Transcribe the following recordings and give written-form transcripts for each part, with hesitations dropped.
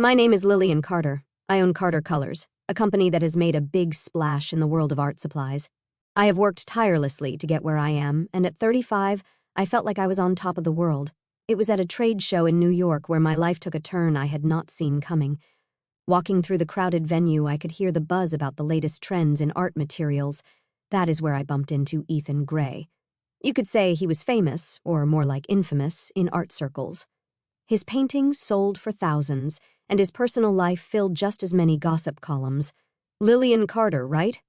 My name is Lillian Carter. I own Carter Colors, a company that has made a big splash in the world of art supplies. I have worked tirelessly to get where I am, and at 35, I felt like I was on top of the world. It was at a trade show in New York where my life took a turn I had not seen coming. Walking through the crowded venue, I could hear the buzz about the latest trends in art materials. That is where I bumped into Ethan Gray. You could say he was famous, or more like infamous, in art circles. His paintings sold for thousands, and his personal life filled just as many gossip columns. Lillian Carter, right?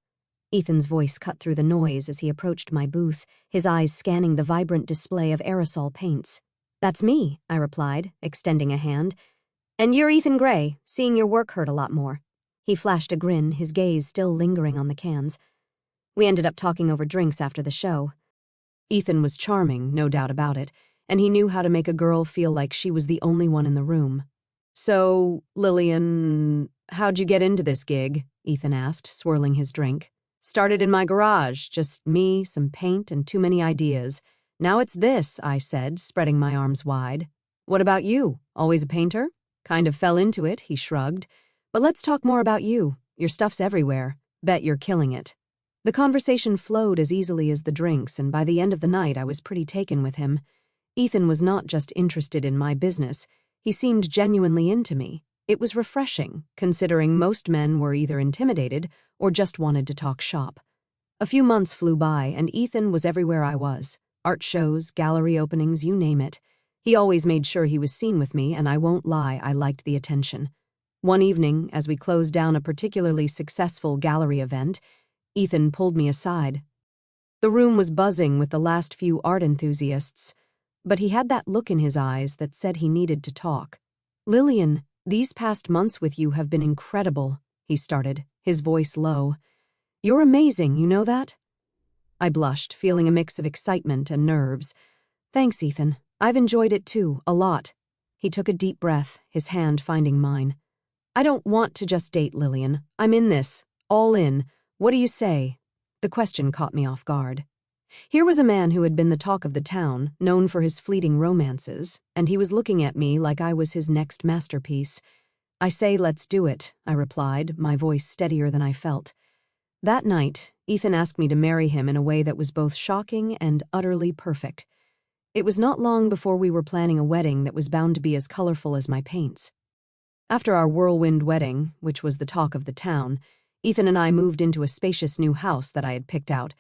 Ethan's voice cut through the noise as he approached my booth, his eyes scanning the vibrant display of aerosol paints. That's me, I replied, extending a hand. And you're Ethan Gray. Seeing your work hurt a lot more. He flashed a grin, his gaze still lingering on the cans. We ended up talking over drinks after the show. Ethan was charming, no doubt about it, and he knew how to make a girl feel like she was the only one in the room. So, Lillian, how'd you get into this gig? Ethan asked, swirling his drink. Started in my garage, just me, some paint, and too many ideas. Now it's this, I said, spreading my arms wide. What about you? Always a painter? Kind of fell into it, he shrugged. But let's talk more about you. Your stuff's everywhere. Bet you're killing it. The conversation flowed as easily as the drinks, and by the end of the night I was pretty taken with him. Ethan was not just interested in my business. He seemed genuinely into me. It was refreshing, considering most men were either intimidated or just wanted to talk shop. A few months flew by, and Ethan was everywhere I was. Art shows, gallery openings, you name it. He always made sure he was seen with me, and I won't lie, I liked the attention. One evening, as we closed down a particularly successful gallery event, Ethan pulled me aside. The room was buzzing with the last few art enthusiasts, but he had that look in his eyes that said he needed to talk. Lillian, these past months with you have been incredible, he started, his voice low. You're amazing, you know that? I blushed, feeling a mix of excitement and nerves. Thanks, Ethan. I've enjoyed it too, a lot. He took a deep breath, his hand finding mine. I don't want to just date Lillian. I'm in this, all in. What do you say? The question caught me off guard. Here was a man who had been the talk of the town, known for his fleeting romances, and he was looking at me like I was his next masterpiece. I say let's do it, I replied, my voice steadier than I felt. That night, Ethan asked me to marry him in a way that was both shocking and utterly perfect. It was not long before we were planning a wedding that was bound to be as colorful as my paints. After our whirlwind wedding, which was the talk of the town, Ethan and I moved into a spacious new house that I had picked out,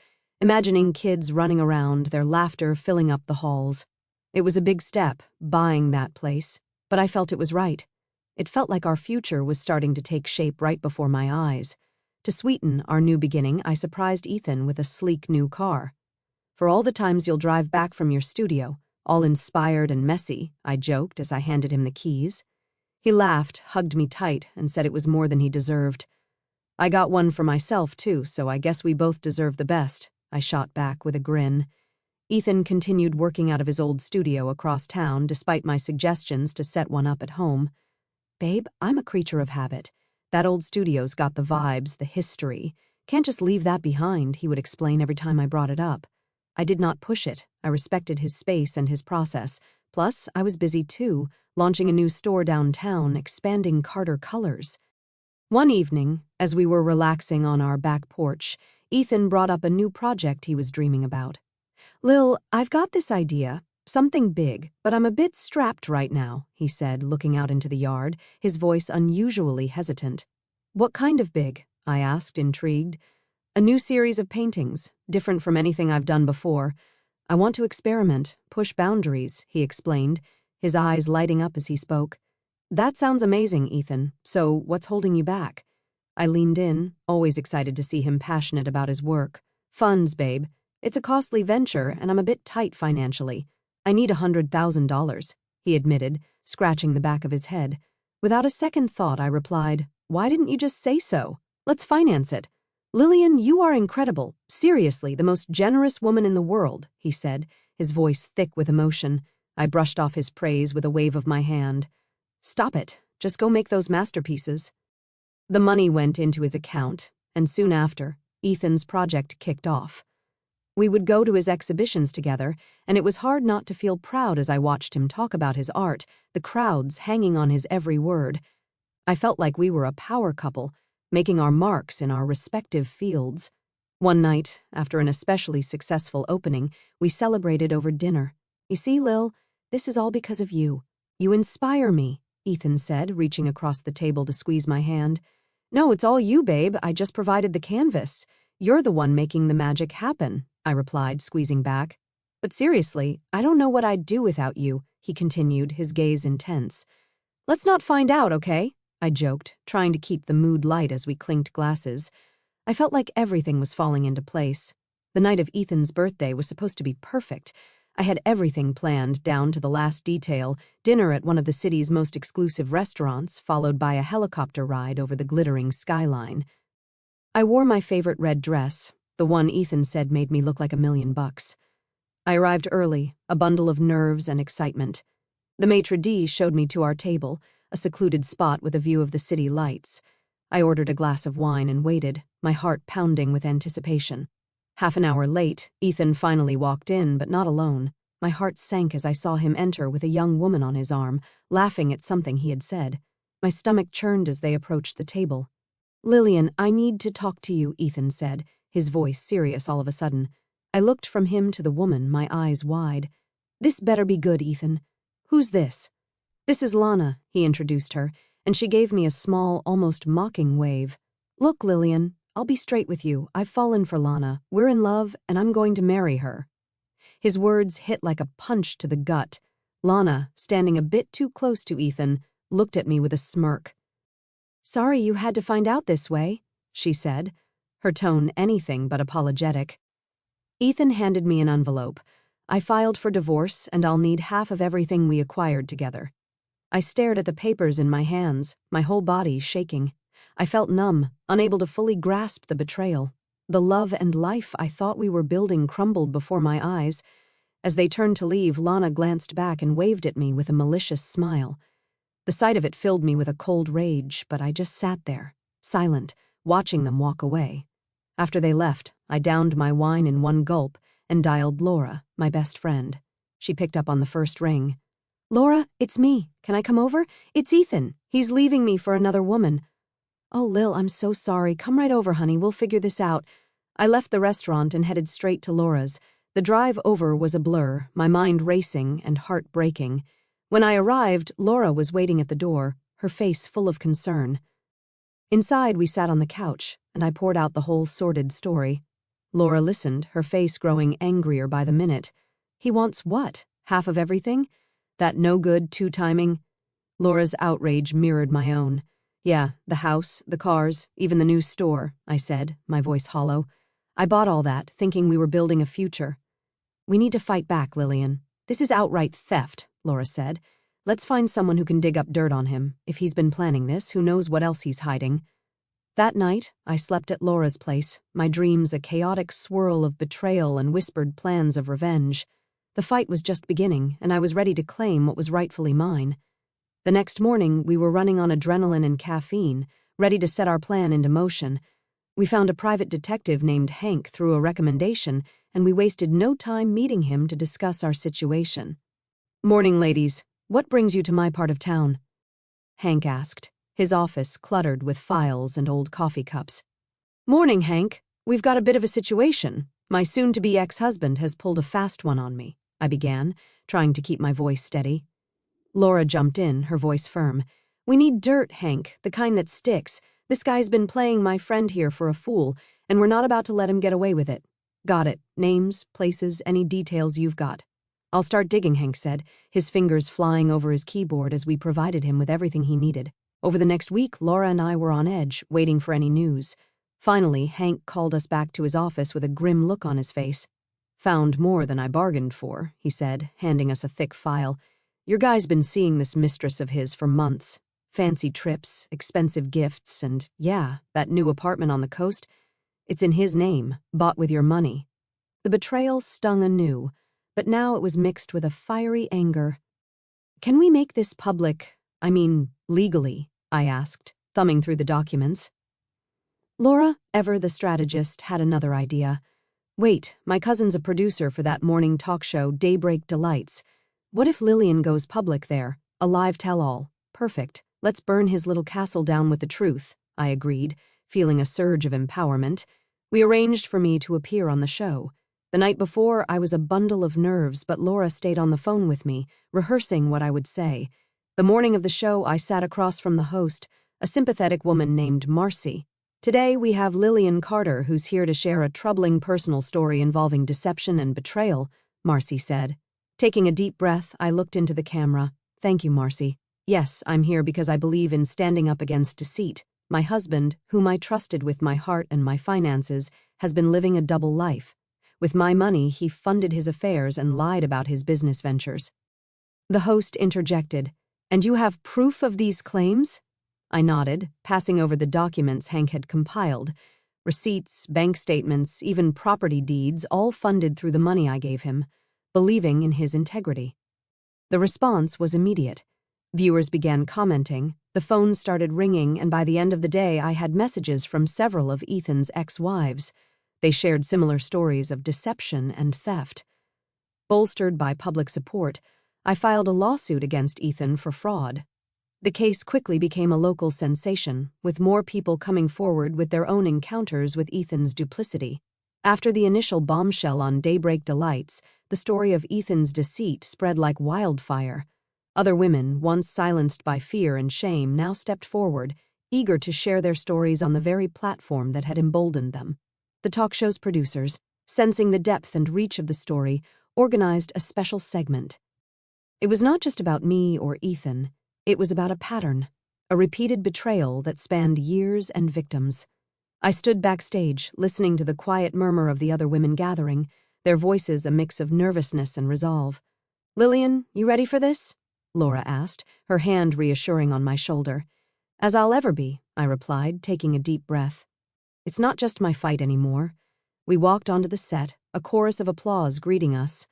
imagining kids running around, their laughter filling up the halls. It was a big step, buying that place, but I felt it was right. It felt like our future was starting to take shape right before my eyes. To sweeten our new beginning, I surprised Ethan with a sleek new car. For all the times you'll drive back from your studio, all inspired and messy, I joked as I handed him the keys. He laughed, hugged me tight, and said it was more than he deserved. I got one for myself, too, so I guess we both deserve the best, I shot back with a grin. Ethan continued working out of his old studio across town, despite my suggestions to set one up at home. Babe, I'm a creature of habit. That old studio's got the vibes, the history. Can't just leave that behind, he would explain every time I brought it up. I did not push it. I respected his space and his process. Plus, I was busy too, launching a new store downtown, expanding Carter Colors. One evening, as we were relaxing on our back porch, Ethan brought up a new project he was dreaming about. Lil, I've got this idea, something big, but I'm a bit strapped right now, he said, looking out into the yard, his voice unusually hesitant. What kind of big? I asked, intrigued. A new series of paintings, different from anything I've done before. I want to experiment, push boundaries, he explained, his eyes lighting up as he spoke. That sounds amazing, Ethan. So what's holding you back? I leaned in, always excited to see him passionate about his work. Funds, babe. It's a costly venture, and I'm a bit tight financially. I need $100,000, he admitted, scratching the back of his head. Without a second thought, I replied, Why didn't you just say so? Let's finance it. Lillian, you are incredible. Seriously, the most generous woman in the world, he said, his voice thick with emotion. I brushed off his praise with a wave of my hand. Stop it. Just go make those masterpieces. The money went into his account, and soon after, Ethan's project kicked off. We would go to his exhibitions together, and it was hard not to feel proud as I watched him talk about his art, the crowds hanging on his every word. I felt like we were a power couple, making our marks in our respective fields. One night, after an especially successful opening, we celebrated over dinner. You see, Lil, this is all because of you. You inspire me, Ethan said, reaching across the table to squeeze my hand. No, it's all you, babe. I just provided the canvas. You're the one making the magic happen, I replied, squeezing back. But seriously, I don't know what I'd do without you, he continued, his gaze intense. Let's not find out, okay? I joked, trying to keep the mood light as we clinked glasses. I felt like everything was falling into place. The night of Ethan's birthday was supposed to be perfect. I had everything planned down to the last detail, dinner at one of the city's most exclusive restaurants, followed by a helicopter ride over the glittering skyline. I wore my favorite red dress, the one Ethan said made me look like $1,000,000. I arrived early, a bundle of nerves and excitement. The maitre d' showed me to our table, a secluded spot with a view of the city lights. I ordered a glass of wine and waited, my heart pounding with anticipation. Half an hour late, Ethan finally walked in, but not alone. My heart sank as I saw him enter with a young woman on his arm, laughing at something he had said. My stomach churned as they approached the table. Lillian, I need to talk to you, Ethan said, his voice serious all of a sudden. I looked from him to the woman, my eyes wide. This better be good, Ethan. Who's this? This is Lana, he introduced her, and she gave me a small, almost mocking wave. Look, Lillian, I'll be straight with you. I've fallen for Lana. We're in love, and I'm going to marry her. His words hit like a punch to the gut. Lana, standing a bit too close to Ethan, looked at me with a smirk. Sorry you had to find out this way, she said, her tone anything but apologetic. Ethan handed me an envelope. I filed for divorce, and I'll need half of everything we acquired together. I stared at the papers in my hands, my whole body shaking. I felt numb, unable to fully grasp the betrayal. The love and life I thought we were building crumbled before my eyes. As they turned to leave, Lana glanced back and waved at me with a malicious smile. The sight of it filled me with a cold rage, but I just sat there, silent, watching them walk away. After they left, I downed my wine in one gulp and dialed Laura, my best friend. She picked up on the first ring. Laura, it's me. Can I come over? It's Ethan. He's leaving me for another woman. Oh, Lil, I'm so sorry. Come right over, honey. We'll figure this out. I left the restaurant and headed straight to Laura's. The drive over was a blur, my mind racing and heart breaking. When I arrived, Laura was waiting at the door, her face full of concern. Inside, we sat on the couch, and I poured out the whole sordid story. Laura listened, her face growing angrier by the minute. He wants what? Half of everything? That no-good two-timing? Laura's outrage mirrored my own. Yeah, the house, the cars, even the new store, I said, my voice hollow. I bought all that, thinking we were building a future. We need to fight back, Lillian. This is outright theft, Laura said. Let's find someone who can dig up dirt on him. If he's been planning this, who knows what else he's hiding. That night, I slept at Laura's place, my dreams a chaotic swirl of betrayal and whispered plans of revenge. The fight was just beginning, and I was ready to claim what was rightfully mine. The next morning, we were running on adrenaline and caffeine, ready to set our plan into motion. We found a private detective named Hank through a recommendation, and we wasted no time meeting him to discuss our situation. Morning, ladies. What brings you to my part of town? Hank asked, his office cluttered with files and old coffee cups. Morning, Hank. We've got a bit of a situation. My soon-to-be ex-husband has pulled a fast one on me, I began, trying to keep my voice steady. Laura jumped in, her voice firm. We need dirt, Hank, the kind that sticks. This guy's been playing my friend here for a fool, and we're not about to let him get away with it. Got it. Names, places, any details you've got. I'll start digging, Hank said, his fingers flying over his keyboard as we provided him with everything he needed. Over the next week, Laura and I were on edge, waiting for any news. Finally, Hank called us back to his office with a grim look on his face. Found more than I bargained for, he said, handing us a thick file. Your guy's been seeing this mistress of his for months. Fancy trips, expensive gifts, and yeah, that new apartment on the coast. It's in his name, bought with your money. The betrayal stung anew, but now it was mixed with a fiery anger. Can we make this public, legally? I asked, thumbing through the documents. Laura, ever the strategist, had another idea. Wait, my cousin's a producer for that morning talk show, Daybreak Delights. What if Lillian goes public there? A live tell-all. Perfect. Let's burn his little castle down with the truth, I agreed, feeling a surge of empowerment. We arranged for me to appear on the show. The night before, I was a bundle of nerves, but Laura stayed on the phone with me, rehearsing what I would say. The morning of the show, I sat across from the host, a sympathetic woman named Marcy. Today, we have Lillian Carter, who's here to share a troubling personal story involving deception and betrayal, Marcy said. Taking a deep breath, I looked into the camera. Thank you, Marcy. Yes, I'm here because I believe in standing up against deceit. My husband, whom I trusted with my heart and my finances, has been living a double life. With my money, he funded his affairs and lied about his business ventures. The host interjected, "And you have proof of these claims?" I nodded, passing over the documents Hank had compiled. Receipts, bank statements, even property deeds, all funded through the money I gave him, believing in his integrity. The response was immediate. Viewers began commenting, the phone started ringing, and by the end of the day I had messages from several of Ethan's ex-wives. They shared similar stories of deception and theft. Bolstered by public support, I filed a lawsuit against Ethan for fraud. The case quickly became a local sensation, with more people coming forward with their own encounters with Ethan's duplicity. After the initial bombshell on Daybreak Delights, the story of Ethan's deceit spread like wildfire. Other women, once silenced by fear and shame, now stepped forward, eager to share their stories on the very platform that had emboldened them. The talk show's producers, sensing the depth and reach of the story, organized a special segment. It was not just about me or Ethan. It was about a pattern, a repeated betrayal that spanned years and victims. I stood backstage, listening to the quiet murmur of the other women gathering, their voices a mix of nervousness and resolve. "Lillian, you ready for this?" Laura asked, her hand reassuring on my shoulder. "As I'll ever be," I replied, taking a deep breath. "It's not just my fight anymore." We walked onto the set, a chorus of applause greeting us.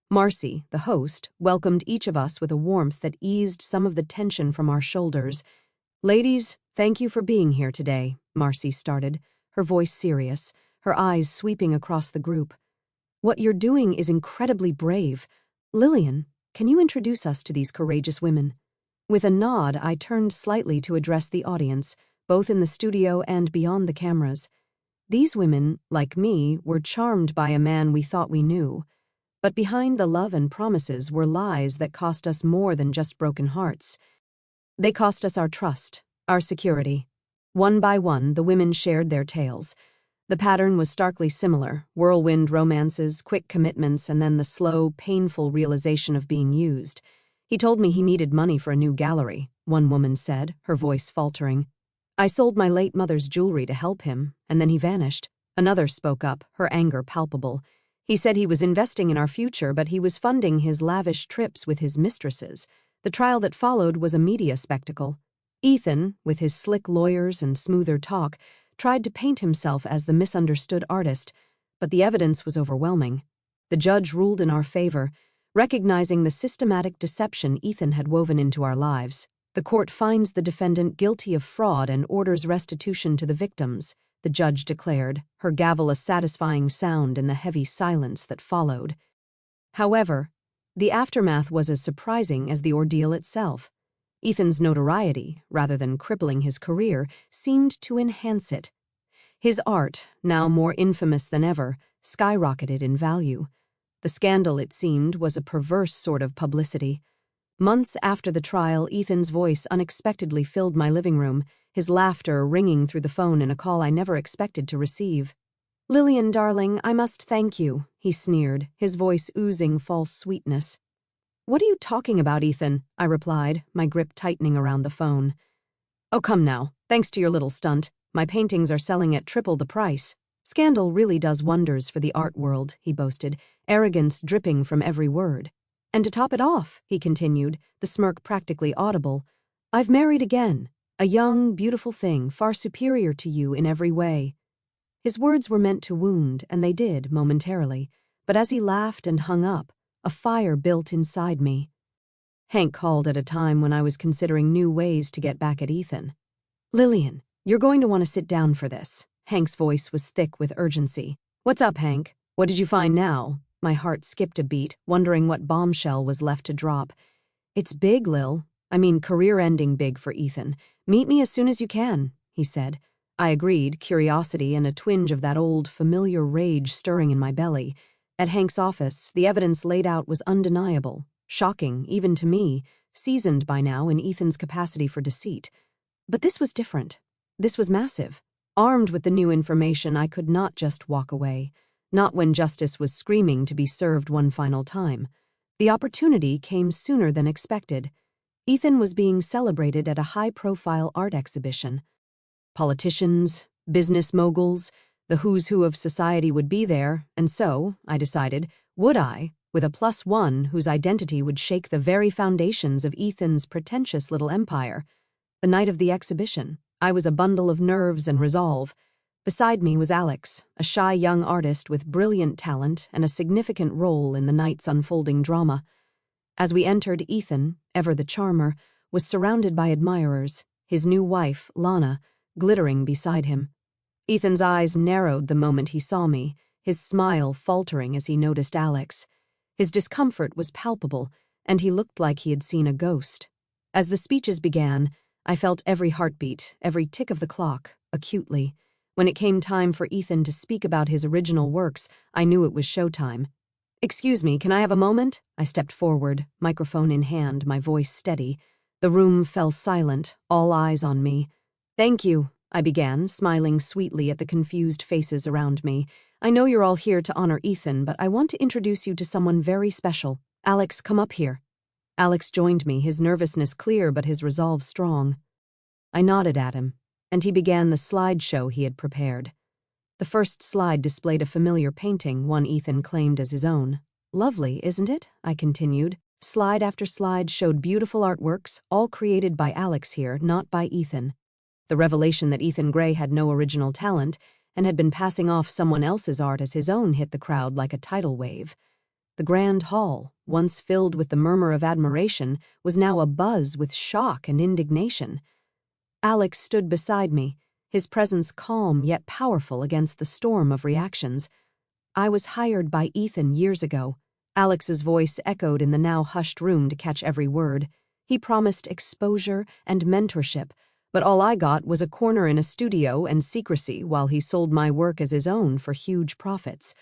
Marcy, the host, welcomed each of us with a warmth that eased some of the tension from our shoulders. "Ladies, thank you for being here today," Marcy started, her voice serious, her eyes sweeping across the group. "What you're doing is incredibly brave. Lillian, can you introduce us to these courageous women?" With a nod, I turned slightly to address the audience, both in the studio and beyond the cameras. These women, like me, were charmed by a man we thought we knew. But behind the love and promises were lies that cost us more than just broken hearts. They cost us our trust, our security. One by one, the women shared their tales. The pattern was starkly similar: whirlwind romances, quick commitments, and then the slow, painful realization of being used. "He told me he needed money for a new gallery," one woman said, her voice faltering. "I sold my late mother's jewelry to help him, and then he vanished." Another spoke up, her anger palpable. "He said he was investing in our future, but he was funding his lavish trips with his mistresses. The trial that followed was a media spectacle." Ethan, with his slick lawyers and smoother talk, tried to paint himself as the misunderstood artist, but the evidence was overwhelming. The judge ruled in our favor, recognizing the systematic deception Ethan had woven into our lives. "The court finds the defendant guilty of fraud and orders restitution to the victims," the judge declared, her gavel a satisfying sound in the heavy silence that followed. However, the aftermath was as surprising as the ordeal itself. Ethan's notoriety, rather than crippling his career, seemed to enhance it. His art, now more infamous than ever, skyrocketed in value. The scandal, it seemed, was a perverse sort of publicity. Months after the trial, Ethan's voice unexpectedly filled my living room, his laughter ringing through the phone in a call I never expected to receive. "Lillian, darling, I must thank you," he sneered, his voice oozing false sweetness. "What are you talking about, Ethan?" I replied, my grip tightening around the phone. "Oh, come now. Thanks to your little stunt, my paintings are selling at triple the price. Scandal really does wonders for the art world," he boasted, arrogance dripping from every word. "And to top it off," he continued, the smirk practically audible, "I've married again. A young, beautiful thing, far superior to you in every way." His words were meant to wound, and they did, momentarily, but as he laughed and hung up, a fire built inside me. Hank called at a time when I was considering new ways to get back at Ethan. "Lillian, you're going to want to sit down for this." Hank's voice was thick with urgency. "What's up, Hank? What did you find now?" My heart skipped a beat, wondering what bombshell was left to drop. "It's big, Lil," I mean, career-ending big for Ethan. Meet me as soon as you can, he said. I agreed, curiosity and a twinge of that old, familiar rage stirring in my belly. At Hank's office, the evidence laid out was undeniable, shocking, even to me, seasoned by now in Ethan's capacity for deceit. But this was different. This was massive. Armed with the new information, I could not just walk away. Not when justice was screaming to be served one final time. The opportunity came sooner than expected. Ethan was being celebrated at a high-profile art exhibition. Politicians, business moguls, the who's who of society would be there, and so, I decided, would I, with a +1 whose identity would shake the very foundations of Ethan's pretentious little empire. The night of the exhibition, I was a bundle of nerves and resolve. Beside me was Alex, a shy young artist with brilliant talent and a significant role in the night's unfolding drama. As we entered, Ethan, ever the charmer, was surrounded by admirers, his new wife, Lana, glittering beside him. Ethan's eyes narrowed the moment he saw me, his smile faltering as he noticed Alex. His discomfort was palpable, and he looked like he had seen a ghost. As the speeches began, I felt every heartbeat, every tick of the clock, acutely. When it came time for Ethan to speak about his original works, I knew it was showtime. "Excuse me, can I have a moment?" I stepped forward, microphone in hand, my voice steady. The room fell silent, all eyes on me. "Thank you," I began, smiling sweetly at the confused faces around me. "I know you're all here to honor Ethan, but I want to introduce you to someone very special. Alex, come up here." Alex joined me, his nervousness clear but his resolve strong. I nodded at him, and he began the slideshow he had prepared. The first slide displayed a familiar painting, one Ethan claimed as his own. "Lovely, isn't it?" I continued. Slide after slide showed beautiful artworks, all created by Alex here, not by Ethan. The revelation that Ethan Gray had no original talent and had been passing off someone else's art as his own hit the crowd like a tidal wave. The grand hall, once filled with the murmur of admiration, was now abuzz with shock and indignation. Alex stood beside me, his presence calm yet powerful against the storm of reactions. "I was hired by Ethan years ago." Alex's voice echoed in the now hushed room to catch every word. "He promised exposure and mentorship, but all I got was a corner in a studio and secrecy while he sold my work as his own for huge profits."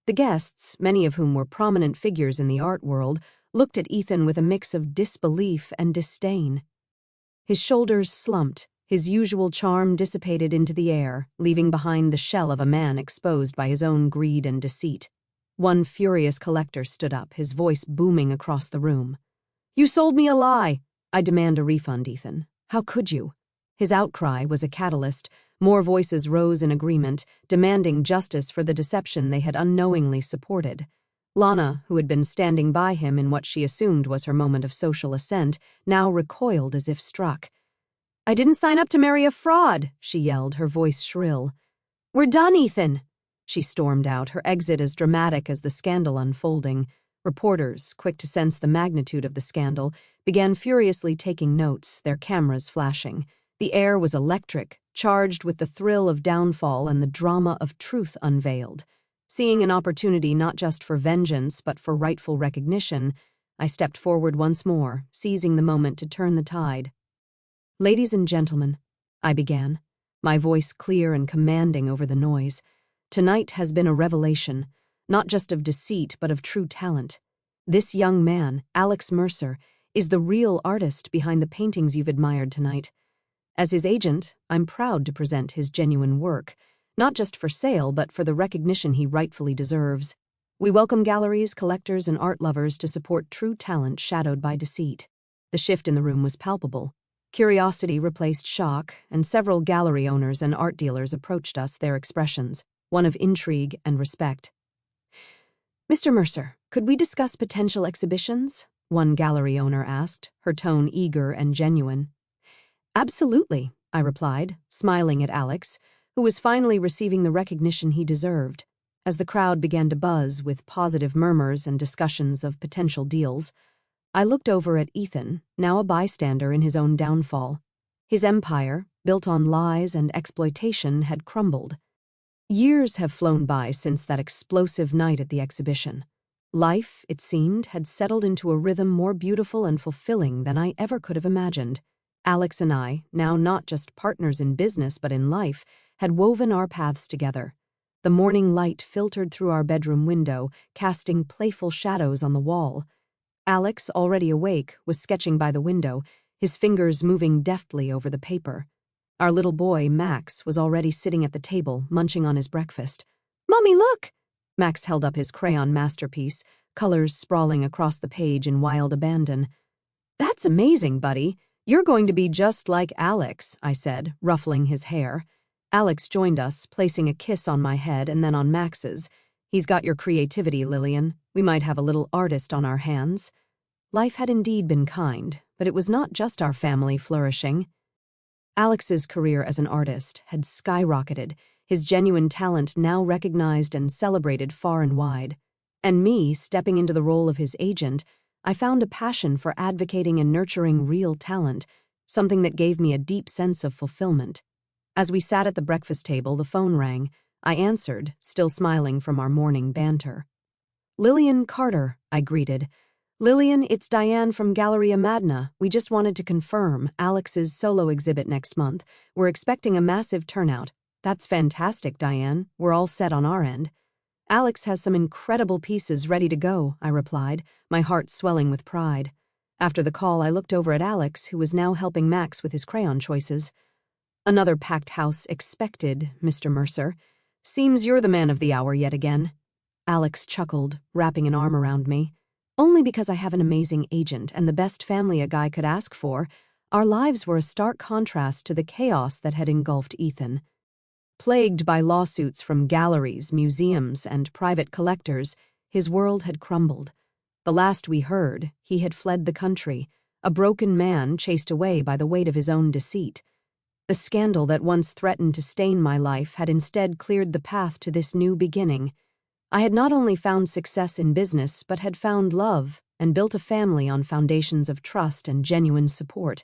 The guests, many of whom were prominent figures in the art world, looked at Ethan with a mix of disbelief and disdain. His shoulders slumped, his usual charm dissipated into the air, leaving behind the shell of a man exposed by his own greed and deceit. One furious collector stood up, his voice booming across the room. "You sold me a lie! I demand a refund, Ethan. How could you?" His outcry was a catalyst. More voices rose in agreement, demanding justice for the deception they had unknowingly supported. Lana, who had been standing by him in what she assumed was her moment of social ascent, now recoiled as if struck. "I didn't sign up to marry a fraud," she yelled, her voice shrill. "We're done, Ethan!" She stormed out, her exit as dramatic as the scandal unfolding. Reporters, quick to sense the magnitude of the scandal, began furiously taking notes, their cameras flashing. The air was electric, charged with the thrill of downfall and the drama of truth unveiled. Seeing an opportunity not just for vengeance but for rightful recognition, I stepped forward once more, seizing the moment to turn the tide. "Ladies and gentlemen," I began, my voice clear and commanding over the noise, "tonight has been a revelation, not just of deceit but of true talent. This young man, Alex Mercer, is the real artist behind the paintings you've admired tonight. As his agent, I'm proud to present his genuine work, not just for sale but for the recognition he rightfully deserves. We welcome galleries, collectors, and art lovers to support true talent shadowed by deceit." The shift in the room was palpable. Curiosity replaced shock, and several gallery owners and art dealers approached us, their expressions, one of intrigue and respect. "Mr. Mercer, could we discuss potential exhibitions?" one gallery owner asked, her tone eager and genuine. "Absolutely," I replied, smiling at Alex, who was finally receiving the recognition he deserved. As the crowd began to buzz with positive murmurs and discussions of potential deals, I looked over at Ethan, now a bystander in his own downfall. His empire, built on lies and exploitation, had crumbled. Years have flown by since that explosive night at the exhibition. Life, it seemed, had settled into a rhythm more beautiful and fulfilling than I ever could have imagined. Alex and I, now not just partners in business but in life, had woven our paths together. The morning light filtered through our bedroom window, casting playful shadows on the wall. Alex, already awake, was sketching by the window, his fingers moving deftly over the paper. Our little boy, Max, was already sitting at the table, munching on his breakfast. "Mommy, look!" Max held up his crayon masterpiece, colors sprawling across the page in wild abandon. "That's amazing, buddy. You're going to be just like Alex," I said, ruffling his hair. Alex joined us, placing a kiss on my head and then on Max's. "He's got your creativity, Lillian. We might have a little artist on our hands." Life had indeed been kind, but it was not just our family flourishing. Alex's career as an artist had skyrocketed, his genuine talent now recognized and celebrated far and wide. And me, stepping into the role of his agent, I found a passion for advocating and nurturing real talent, something that gave me a deep sense of fulfillment. As we sat at the breakfast table, the phone rang. I answered, still smiling from our morning banter. "Lillian Carter," I greeted. "Lillian, it's Diane from Galleria Magna. We just wanted to confirm Alex's solo exhibit next month. We're expecting a massive turnout." "That's fantastic, Diane. We're all set on our end." "Alex has some incredible pieces ready to go," I replied, my heart swelling with pride. After the call, I looked over at Alex, who was now helping Max with his crayon choices. "Another packed house expected, Mr. Mercer. Seems you're the man of the hour yet again." Alex chuckled, wrapping an arm around me. "Only because I have an amazing agent and the best family a guy could ask for." Our lives were a stark contrast to the chaos that had engulfed Ethan. Plagued by lawsuits from galleries, museums, and private collectors, his world had crumbled. The last we heard, he had fled the country, a broken man chased away by the weight of his own deceit. The scandal that once threatened to stain my life had instead cleared the path to this new beginning. I had not only found success in business, but had found love and built a family on foundations of trust and genuine support.